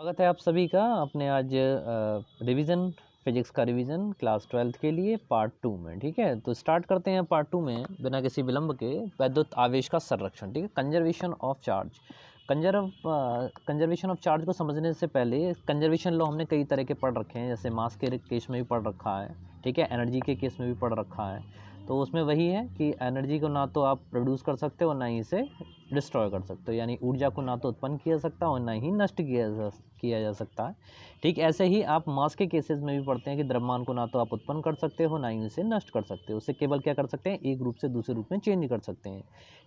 स्वागत है आप सभी का अपने आज रिवीजन फिजिक्स का रिवीजन क्लास 12th के लिए पार्ट 2 में। ठीक है, तो स्टार्ट करते हैं पार्ट 2 में बिना किसी विलंब के। वैद्युत आवेश का संरक्षण, ठीक है, conservation of charge. Conservation of charge को समझने से पहले कंजर्वेशन लॉ हमने कई तरह के पढ़ रखे हैं, जैसे मास के केस में भी पढ़ रखा है, ठीक है, एनर्जी के केस में भी पढ़ रखा है। तो उसमें वही है कि एनर्जी को ना तो आप प्रोड्यूस कर सकते हो, ना ही इसे डिस्ट्रॉय कर सकते हो, यानी ऊर्जा को ना तो उत्पन्न किया जा सकता है और ना ही नष्ट किया जा सकता है। ठीक ऐसे ही आप मास के केसेस में भी पढ़ते हैं कि द्रव्यमान को ना तो आप उत्पन्न कर सकते हो, ना ही इसे नष्ट कर सकते हो, उसे केवल क्या कर सकते हैं, एक रूप से दूसरे रूप में चेंज कर सकते हैं।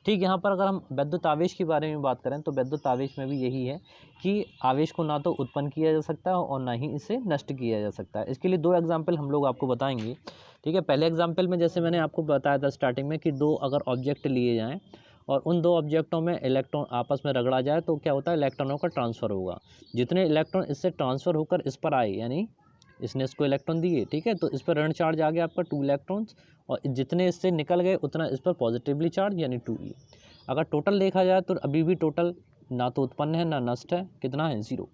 ठीक, यहाँ पर अगर हम वैद्युत आवेश के बारे में बात करें तो वैद्युत आवेश में भी यही है कि आवेश को ना तो उत्पन्न किया जा सकता है और ना ही इसे नष्ट किया जा सकता है। इसके लिए दो एग्जाम्पल हम लोग आपको बताएंगे। ठीक है, पहले एग्जाम्पल में जैसे मैंने आपको बताया था स्टार्टिंग में कि दो अगर ऑब्जेक्ट लिए जाएँ और उन दो ऑब्जेक्टों में इलेक्ट्रॉन आपस में रगड़ा जाए तो क्या होता है, इलेक्ट्रॉनों का ट्रांसफ़र होगा। जितने इलेक्ट्रॉन इससे ट्रांसफ़र होकर इस पर आए, यानी इसने इसको इलेक्ट्रॉन दिए, ठीक है, तो इस पर ऋण चार्ज आ गया आपका 2 इलेक्ट्रॉन्स, और जितने इससे निकल गए उतना इस पर पॉजिटिवली चार्ज यानी 2e। अगर टोटल देखा जाए तो अभी भी टोटल ना तो उत्पन्न है ना नष्ट है, कितना है, 0।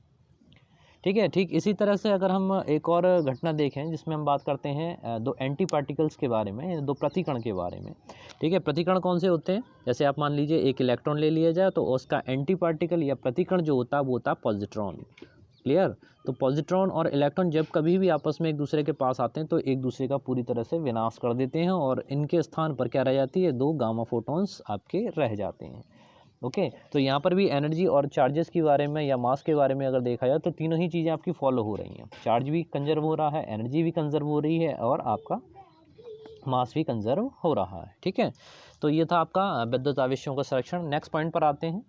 ठीक है, ठीक इसी तरह से अगर हम एक और घटना देखें जिसमें हम बात करते हैं दो एंटी पार्टिकल्स के बारे में, दो प्रतिकण के बारे में। ठीक है, प्रतिकण कौन से होते हैं, जैसे आप मान लीजिए एक इलेक्ट्रॉन ले लिया जाए तो उसका एंटी पार्टिकल या प्रतिकण जो होता है वो होता है पॉजिट्रॉन। क्लियर। तो पॉजिट्रॉन और इलेक्ट्रॉन जब कभी भी आपस में एक दूसरे के पास आते हैं तो एक दूसरे का पूरी तरह से विनाश कर देते हैं और इनके स्थान पर क्या रह जाती है, दो गामा फोटॉन्स आपके रह जाते हैं। ओके, तो यहाँ पर भी एनर्जी और चार्जेस के बारे में या मास के बारे में अगर देखा जाए तो तीनों ही चीज़ें आपकी फॉलो हो रही हैं। चार्ज भी कंजर्व हो रहा है, एनर्जी भी कंजर्व हो रही है और आपका मास भी कंजर्व हो रहा है। ठीक है, तो ये था आपका विद्युत आवेशों का संरक्षण। नेक्स्ट पॉइंट पर आते हैं।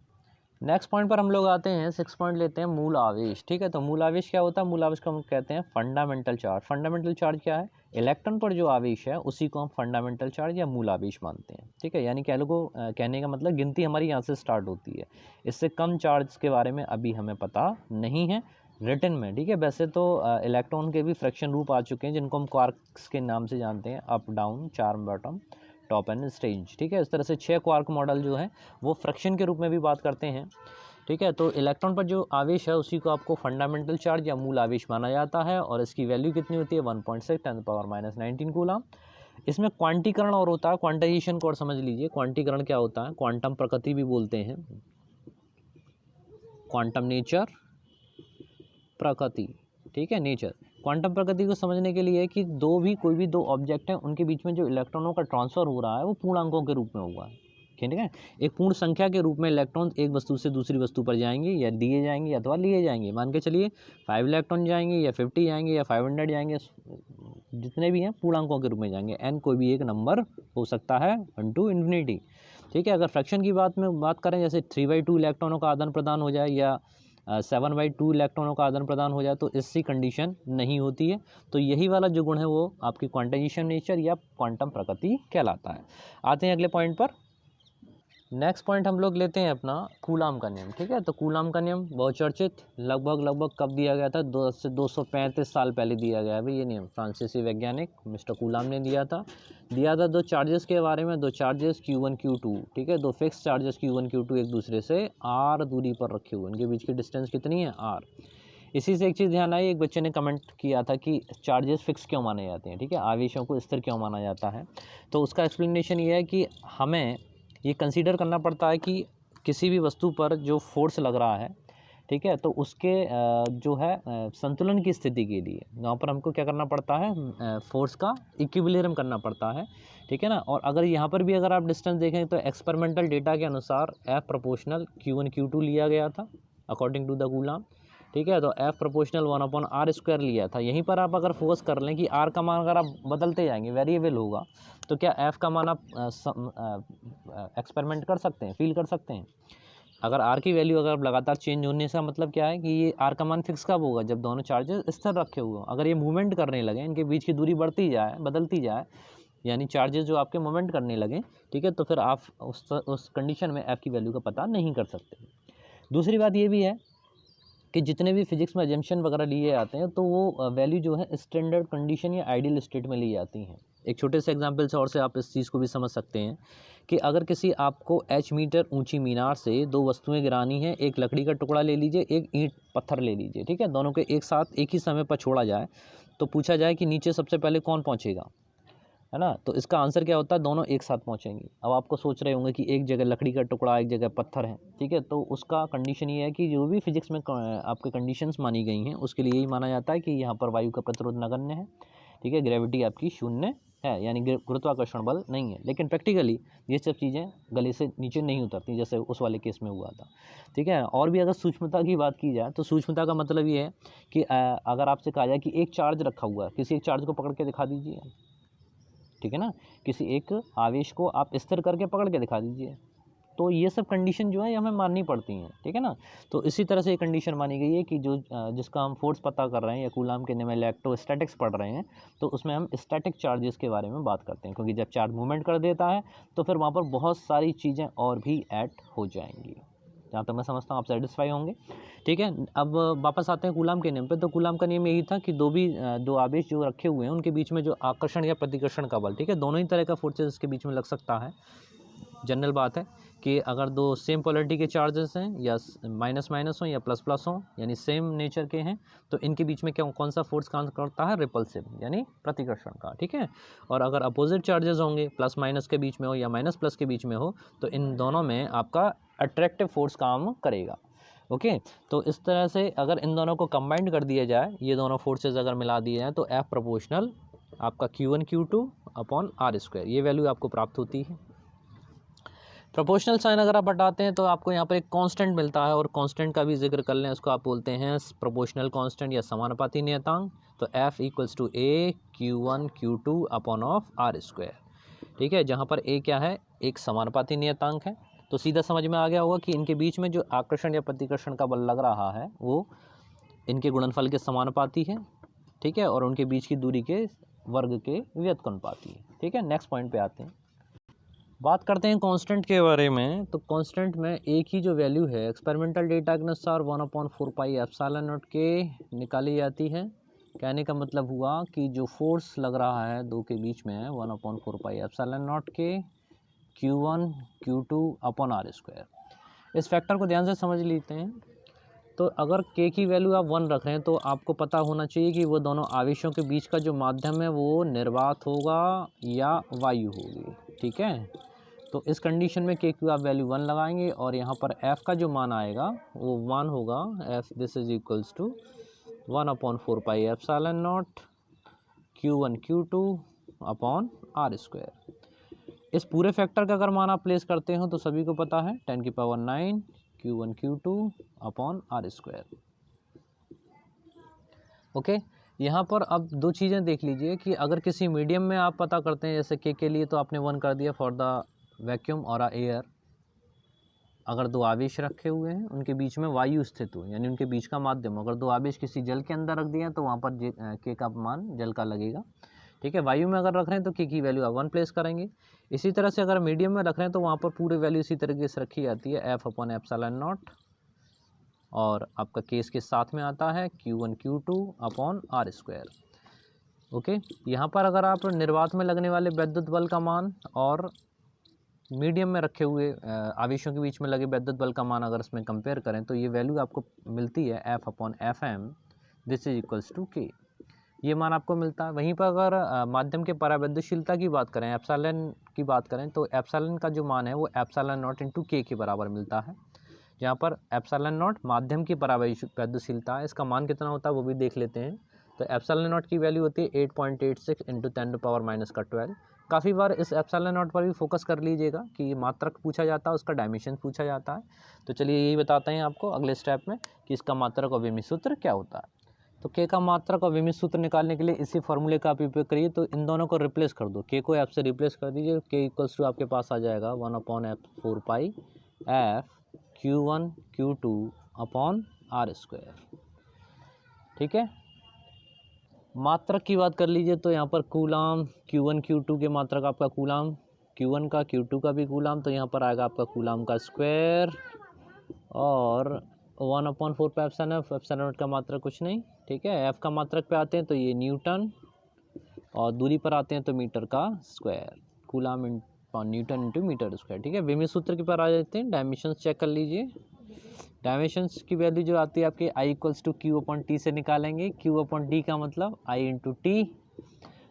नेक्स्ट पॉइंट पर हम लोग आते हैं, 6 पॉइंट लेते हैं, मूल आवेश। ठीक है, तो मूल आवेश क्या होता है, मूल आवेश को हम कहते हैं फंडामेंटल चार्ज। फंडामेंटल चार्ज क्या है, इलेक्ट्रॉन पर जो आवेश है उसी को हम फंडामेंटल चार्ज या मूल आवेश मानते हैं। ठीक है, यानी कह लो को कहने का मतलब गिनती हमारी यहाँ से स्टार्ट होती है। इससे कम चार्ज के बारे में अभी हमें पता नहीं है रिटन में। ठीक है, वैसे तो इलेक्ट्रॉन के भी फ्रैक्शन रूप आ चुके हैं जिनको हम क्वार्क्स के नाम से जानते हैं, up down charm bottom top and strange. ठीक है, इस तरह से 6 क्वार्क मॉडल जो है वो फ्रैक्शन के रूप में भी बात करते हैं। ठीक है, तो इलेक्ट्रॉन पर जो आवेश है उसी को आपको फंडामेंटल चार्ज या मूल आवेश माना जाता है और इसकी वैल्यू कितनी होती है, 1.6 × 10⁻⁹ कूलम। इसमें क्वांटीकरण और होता है, क्वांटाइजेशन को और समझ लीजिए। क्वांटीकरण क्या होता है, क्वांटम प्रकृति भी बोलते हैं, क्वांटम नेचर, प्रकृति। ठीक है, नेचर क्वांटम प्रकृति को समझने के लिए कि कोई भी दो ऑब्जेक्ट हैं उनके बीच में जो इलेक्ट्रॉनों का ट्रांसफर हो रहा है वो पूर्णांकों के रूप में हुआ है। ठीक है, एक पूर्ण संख्या के रूप में इलेक्ट्रॉन एक वस्तु से दूसरी वस्तु पर जाएंगे या दिए जाएंगे अथवा लिए जाएंगे। मान के चलिए 5 इलेक्ट्रॉन जाएंगे या 50 जाएंगे या 500 जाएंगे, जितने भी हैं पूर्णांकों के रूप में जाएंगे। एन कोई भी एक नंबर हो सकता है 1 to infinity। ठीक है, अगर फ्रैक्शन की बात करें, जैसे 3/2 इलेक्ट्रॉनों का आदान प्रदान हो जाए या 7/2 इलेक्ट्रॉनों का आदान प्रदान हो जाए तो इससी कंडीशन नहीं होती है। तो यही वाला जो गुण है वो आपकी क्वांटाइजेशन नेचर या क्वांटम प्रकृति कहलाता है। आते हैं अगले पॉइंट पर। नेक्स्ट पॉइंट हम लोग लेते हैं अपना कूलाम का नियम। ठीक है, तो कूलाम का नियम बहुत चर्चित, लगभग कब दिया गया था, 235 साल पहले दिया गया है भाई ये नियम। फ्रांसीसी वैज्ञानिक मिस्टर कूलाम ने दिया था दो चार्जेस के बारे में, दो चार्जेस Q1 Q2। ठीक है, दो फिक्स चार्जेस Q1 Q2 एक दूसरे से r दूरी पर रखे हुए, उनके बीच की डिस्टेंस कितनी है, r। इसी से एक चीज़ ध्यान आई, एक बच्चे ने कमेंट किया था कि चार्जेस फिक्स क्यों माने जाते हैं, ठीक है, आवेशों को स्थिर क्यों माना जाता है। तो उसका एक्सप्लेनेशन ये है कि हमें ये कंसीडर करना पड़ता है कि किसी भी वस्तु पर जो फोर्स लग रहा है, ठीक है, तो उसके जो है संतुलन की स्थिति के लिए यहाँ पर हमको क्या करना पड़ता है, फोर्स का इक्विलिब्रियम करना पड़ता है। ठीक है ना, और अगर यहाँ पर भी अगर आप डिस्टेंस देखें तो एक्सपेरिमेंटल डेटा के अनुसार F प्रोपोर्शनल Q1 Q2 लिया गया था अकॉर्डिंग टू द कूलाम। ठीक है, तो F प्रोपोर्शनल 1/r² लिया था। यहीं पर आप अगर फोर्स कर लें कि R का मान अगर आप बदलते जाएंगे, वेरिएबल होगा, तो क्या F का मान आप एक्सपेरिमेंट कर सकते हैं, फील कर सकते हैं। अगर R की वैल्यू अगर लगातार चेंज होने से मतलब क्या है कि ये R का मान फिक्स कब होगा, जब दोनों चार्जेस स्थिर रखे हुए हों। अगर ये मूवमेंट करने लगे, इनके बीच की दूरी बढ़ती जाए, बदलती जाए, यानी चार्जेस जो आपके मूवमेंट करने लगे, ठीक है, तो फिर आप उस कंडीशन में F की वैल्यू का पता नहीं कर सकते। दूसरी बात ये भी है कि जितने भी फिजिक्स में एजम्पशन वगैरह लिए जाते हैं तो वो वैल्यू जो है स्टैंडर्ड कंडीशन या आइडियल स्टेट में ली जाती हैं। एक छोटे से एग्जाम्पल से और से आप इस चीज़ को भी समझ सकते हैं कि अगर किसी आपको h मीटर ऊंची मीनार से दो वस्तुएं गिरानी है, एक लकड़ी का टुकड़ा ले लीजिए, एक ईंट पत्थर ले लीजिए, ठीक है, दोनों के एक साथ एक ही समय पर छोड़ा जाए तो पूछा जाए कि नीचे सबसे पहले कौन पहुंचेगा, है ना, तो इसका आंसर क्या होता है, दोनों एक साथ पहुंचेंगे। अब आपको सोच रहे होंगे कि एक जगह लकड़ी का टुकड़ा, एक जगह पत्थर है, ठीक है, तो उसका कंडीशन ये है कि जो भी फिजिक्स में आपके कंडीशंस मानी गई हैं उसके लिए यही माना जाता है कि यहाँ पर वायु का प्रतिरोध नगण्य है, ठीक है, ग्रेविटी आपकी शून्य है, यानी गुरुत्वाकर्षण बल नहीं है। लेकिन प्रैक्टिकली ये सब चीज़ें गले से नीचे नहीं उतरती जैसे उस वाले केस में हुआ था, ठीक है। और भी अगर सूक्ष्मता की बात की जाए तो सूक्ष्मता का मतलब ये है कि अगर आपसे कहा जाए कि एक चार्ज रखा हुआ है, किसी एक चार्ज को पकड़ के दिखा दीजिए, ठीक है ना, किसी एक आवेश को आप स्थिर करके पकड़ के दिखा दीजिए, तो ये सब कंडीशन जो है ये हमें माननी पड़ती हैं, ठीक है ना। तो इसी तरह से ये कंडीशन मानी गई है कि जो जिसका हम फोर्स पता कर रहे हैं या कूलाम के में इलेक्ट्रोस्टैटिक्स पढ़ रहे हैं, तो उसमें हम स्टैटिक चार्जेस के बारे में बात करते हैं, क्योंकि जब चार्ज मूवमेंट कर देता है तो फिर वहाँ पर बहुत सारी चीज़ें और भी ऐड हो जाएंगी। जहाँ तक मैं समझता हूँ आप सेटिस्फाई होंगे, ठीक है। अब वापस आते हैं कूलाम के नियम पे। तो कूलाम का नियम यही था कि दो आवेश जो रखे हुए हैं उनके बीच में जो आकर्षण या प्रतिकर्षण का बल, ठीक है, दोनों ही तरह का फोर्सेस इसके बीच में लग सकता है। जनरल बात है कि अगर दो सेम पोलरिटी के चार्जेस हैं या माइनस माइनस हो या प्लस प्लस हो, यानी सेम नेचर के हैं, तो इनके बीच में क्या कौन सा फोर्स काम करता है, रिपल्सिव यानी प्रतिकर्षण का, ठीक है। और अगर अपोजिट चार्जेस होंगे, प्लस माइनस के बीच में हो या माइनस प्लस के बीच में हो, तो इन दोनों में आपका अट्रैक्टिव फोर्स काम करेगा। ओके, तो इस तरह से अगर इन दोनों को कंबाइंड कर दिया जाए, ये दोनों फोर्सेज अगर मिला दिए जाए, तो F प्रोपोर्शनल आपका Q1 Q2 upon R square, ये वैल्यू आपको प्राप्त होती है। प्रोपोर्शनल साइन अगर आप हटाते हैं तो आपको यहाँ पर एक कांस्टेंट मिलता है, और कांस्टेंट का भी जिक्र कर लें, उसको आप बोलते हैं प्रोपोर्शनल कांस्टेंट या समानुपाती नियतांक। तो F equals to A Q1 Q2 upon of R square, ठीक है, जहाँ पर A क्या है, एक समानुपाती नियतांक है। तो सीधा समझ में आ गया होगा कि इनके बीच में जो आकर्षण या प्रतिकर्षण का बल लग रहा है वो इनके गुणनफल के समानुपाती है, ठीक है, और उनके बीच की दूरी के वर्ग के व्युत्क्रमानुपाती है, ठीक है। नेक्स्ट पॉइंट पे आते हैं, बात करते हैं कांस्टेंट के बारे में। तो कांस्टेंट में एक ही जो वैल्यू है एक्सपेरिमेंटल डेटा के अनुसार 1/4 एप्सिलॉन नॉट के निकाली जाती है। कहने का मतलब हुआ कि जो फोर्स लग रहा है दो के बीच में 1/4 एप्सिलॉन नॉट के Q1 Q2 upon R square. इस फैक्टर को ध्यान से समझ लेते हैं। तो अगर K की वैल्यू आप 1 रख रहे हैं तो आपको पता होना चाहिए कि वो दोनों आवेशों के बीच का जो माध्यम है वो निर्वात होगा या वायु होगी, ठीक है। तो इस कंडीशन में K की आप वैल्यू 1 लगाएंगे और यहाँ पर F का जो मान आएगा वो 1 होगा। F this is equals to 1/4 epsilon naught Q1 Q2 upon R square. इस पूरे फैक्टर का अगर मान आप प्लेस करते हो तो सभी को पता है 10⁹ Q1 Q2 upon R square. Okay, यहाँ पर अब दो चीज़ें देख लीजिए कि अगर किसी मीडियम में आप पता करते हैं, जैसे के लिए तो आपने 1 कर दिया फॉर द वैक्यूम और एयर। अगर दो आवेश रखे हुए हैं उनके बीच में वायु स्थित हो, यानी उनके बीच का माध्यम, अगर दो आवेश किसी जल के अंदर रख दिए तो वहाँ पर के का मान जल का लगेगा, ठीक है। वायु में अगर रख रहे हैं तो के की वैल्यू आप 1 प्लेस करेंगे। इसी तरह से अगर मीडियम में रख रहे हैं तो वहाँ पर पूरी वैल्यू इसी तरीके से रखी जाती है, F अपॉन एप्सिलॉन नॉट, और आपका केस के साथ में आता है Q1 Q2 upon R square. Okay, यहाँ पर अगर आप निर्वात में लगने वाले विद्युत बल का मान और मीडियम में रखे हुए आवेशों के बीच में लगे विद्युत बल का मान अगर इसमें कंपेयर करें तो ये वैल्यू आपको मिलती है F upon FM this is equals to K, ये मान आपको मिलता है। वहीं पर अगर माध्यम के पराविद्युतशीलता की बात करें, एप्सिलॉन की बात करें, तो एप्सिलॉन का जो मान है वो एप्सिलॉन नॉट इंटू के बराबर मिलता है, जहाँ पर एप्सिलॉन नॉट माध्यम की पराविद्युतशीलता है। इसका मान कितना होता है वो भी देख लेते हैं। तो एप्सिलॉन नॉट की वैल्यू होती है 8.86 इंटू 10⁻⁻12। काफ़ी बार इस एप्सिलॉन नॉट पर भी फोकस कर लीजिएगा कि मात्रक पूछा जाता है, उसका डायमेंशन पूछा जाता है। तो चलिए यही बताते हैं आपको अगले स्टेप में कि इसका मात्रक और विमित सूत्र क्या होता है। तो के का मात्रक और विमित सूत्र निकालने के लिए इसी फॉर्मूले का आप उपयोग करिए। तो इन दोनों को रिप्लेस कर दो, के को एफ से रिप्लेस कर दीजिए। के इक्वल्स टू आपके पास आ जाएगा 1/4 F Q1 Q2 upon R square, ठीक है। मात्रक की बात कर लीजिए तो यहाँ पर कूलाम Q1 Q2 के मात्रक आपका कूलाम, Q1 का Q2 का भी कूलाम, तो यहाँ पर आएगा आपका कूलाम का स्क्वायर, और 1/4 पे एप्सिलॉन नॉट का मात्रक कुछ नहीं, ठीक है। एफ का मात्रक पे आते हैं तो ये न्यूटन, और दूरी पर आते हैं तो मीटर का square, coulomb newton into metre square. ठीक है, वेमी सूत्र के पर आ जाते हैं, डायमेंशंस चेक कर लीजिए। डायमेंशंस की वैल्यू जो आती है आपके I equals to Q upon T से निकालेंगे, क्यू अपॉन टी का मतलब आई इंटू टी,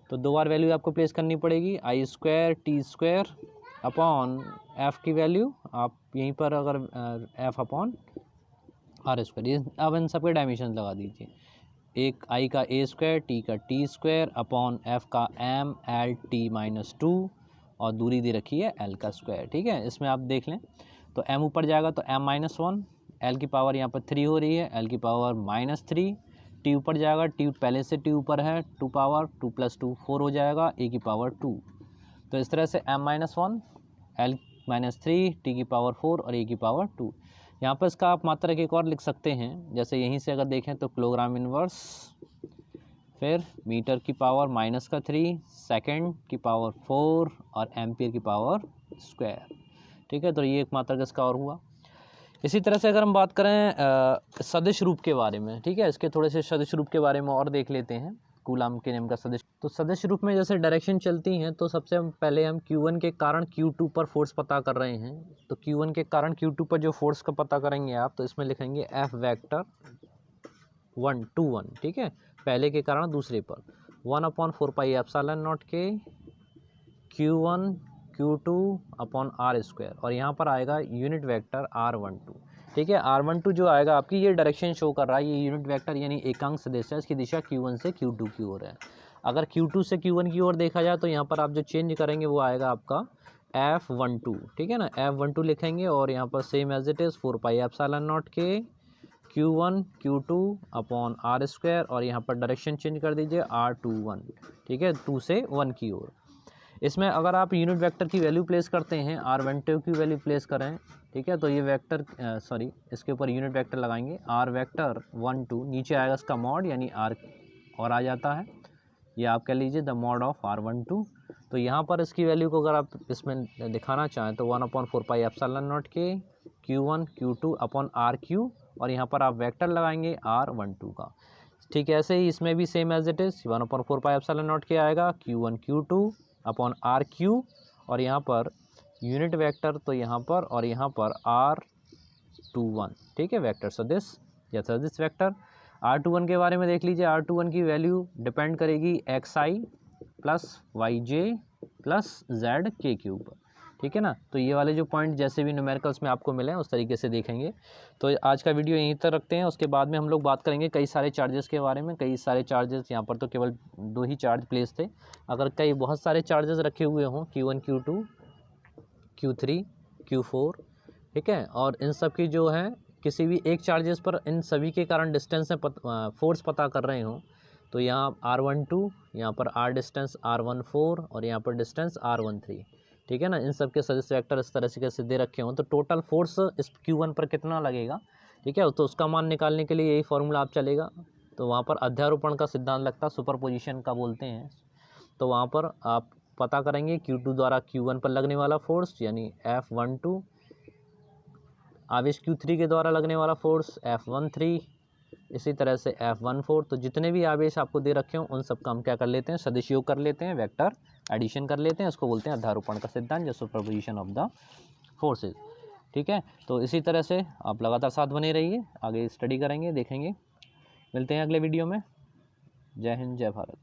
तो दो बार वैल्यू आपको प्लेस करनी पड़ेगी, I square T square upon F की वैल्यू आप यहीं पर अगर एफ़ अपॉन आर स्क्वायर, अब इन सबके डायमेंशन लगा दीजिए, एक आई का ए स्क्वायर, टी का टी स्क्वायर अपॉन एफ़ का M L T minus two, और दूरी दे रखी है एल का स्क्वायर। ठीक है, इसमें आप देख लें तो एम ऊपर जाएगा तो एम माइनस वन, एल की पावर यहाँ पर 3 हो रही है, एल की पावर -3, टी ऊपर जाएगा, टी पहले से टी ऊपर है, 2 पावर 2 + 2 4 हो जाएगा, ए की पावर 2। तो इस तरह से m-1, एल -3, टी की पावर 4 और ए की पावर 2। यहाँ पर इसका आप मात्रक एक और लिख सकते हैं, जैसे यहीं से अगर देखें तो किलोग्राम इनवर्स, फिर मीटर की पावर -3, सेकंड की पावर 4 और एम्पियर की पावर स्क्वायर। ठीक है, तो ये एक मात्रक इसका और हुआ। इसी तरह से अगर हम बात करें सदिश रूप के बारे में, ठीक है, इसके थोड़े से सदिश रूप के बारे में और देख लेते हैं, कूलम के नियम का सदिश। तो सदिश रूप में जैसे डायरेक्शन चलती हैं, तो सबसे पहले हम Q1 के कारण Q2 पर फोर्स पता कर रहे हैं, तो Q1 के कारण Q2 पर जो फोर्स का पता करेंगे आप, तो इसमें लिखेंगे F वेक्टर 1 2 1, ठीक है, पहले के कारण दूसरे पर 1/4πε0 के Q1 Q2 upon are square, और यहाँ पर आएगा यूनिट वेक्टर R12। ठीक है, R12 जो आएगा आपकी, ये डायरेक्शन शो कर रहा है, ये यूनिट वेक्टर यानी एकांक सदिश है, इसकी दिशा Q1 से Q2 की ओर है। अगर Q2 से Q1 की ओर देखा जाए तो यहाँ पर आप जो चेंज करेंगे वो आएगा आपका F12। ठीक है ना, F12 लिखेंगे और यहाँ पर सेम एज इट इज़ 4πε0 के Q1 Q2 upon are square, और यहाँ पर डायरेक्शन चेंज कर दीजिए R21। ठीक है, 2 से 1 की ओर। इसमें अगर आप यूनिट वेक्टर की वैल्यू प्लेस करते हैं, R12 की वैल्यू प्लेस करें, ठीक है, तो ये वेक्टर इसके ऊपर यूनिट वेक्टर लगाएंगे, R वेक्टर 1 2, नीचे आएगा इसका मॉड यानी R और आ जाता है, ये आप कह लीजिए द मॉड ऑफ R12। तो यहाँ पर इसकी वैल्यू को अगर आप इसमें दिखाना चाहें तो 1/4πε0 के Q1 Q2 अपॉन RQ, और यहाँ पर आप वेक्टर लगाएंगे R12 का। ठीक है, ऐसे ही इसमें भी सेम एज इट इज़ 1/4πε0 के आएगा Q1 Q2 अपॉन RQ, और यहाँ पर यूनिट वेक्टर तो यहाँ पर और यहाँ पर R21। ठीक है, वेक्टर सदिश या सदिश वेक्टर। R21 के बारे में देख लीजिए, R21 की वैल्यू डिपेंड करेगी XI + YJ + ZK के ऊपर। ठीक है ना, तो ये वाले जो पॉइंट जैसे भी न्यूमेरिकल्स में आपको मिले हैं उस तरीके से देखेंगे। तो आज का वीडियो यहीं तक रखते हैं, उसके बाद में हम लोग बात करेंगे कई सारे चार्जेस के बारे में। कई सारे चार्जेस, यहाँ पर तो केवल 2 ही चार्ज प्लेस थे, अगर कई बहुत सारे चार्जेस रखे हुए हों Q1 Q2 Q3 Q4, ठीक है, और इन सब की जो है किसी भी एक चार्जेस पर इन सभी के कारण डिस्टेंस में फोर्स पता कर रहे हों, तो यहाँ R12, यहाँ पर R डिस्टेंस R14 और यहाँ पर डिस्टेंस R13। ठीक है ना, इन सब के सदिश वेक्टर इस तरह से दे रखे हों, तो टोटल फोर्स इस Q1 पर कितना लगेगा, ठीक है, तो उसका मान निकालने के लिए यही फॉर्मूला आप चलेगा। तो वहाँ पर अध्यारोपण का सिद्धांत लगता है, सुपरपोजिशन का बोलते हैं, तो वहाँ पर आप पता करेंगे Q2 द्वारा Q1 पर लगने वाला फोर्स यानी F12, आवेश Q3 के द्वारा लगने वाला फोर्स F13, इसी तरह से F14। तो जितने भी आवेश आपको दे रखे हों उन सब का हम क्या कर लेते हैं, सदिश योग कर लेते हैं, वेक्टर एडिशन कर लेते हैं, उसको बोलते हैं अध्यारोपण का सिद्धांत या सुपरपोजिशन ऑफ द फोर्सेज। ठीक है, तो इसी तरह से आप लगातार साथ बने रहिए, आगे स्टडी करेंगे, देखेंगे। मिलते हैं अगले वीडियो में। जय हिंद, जय भारत।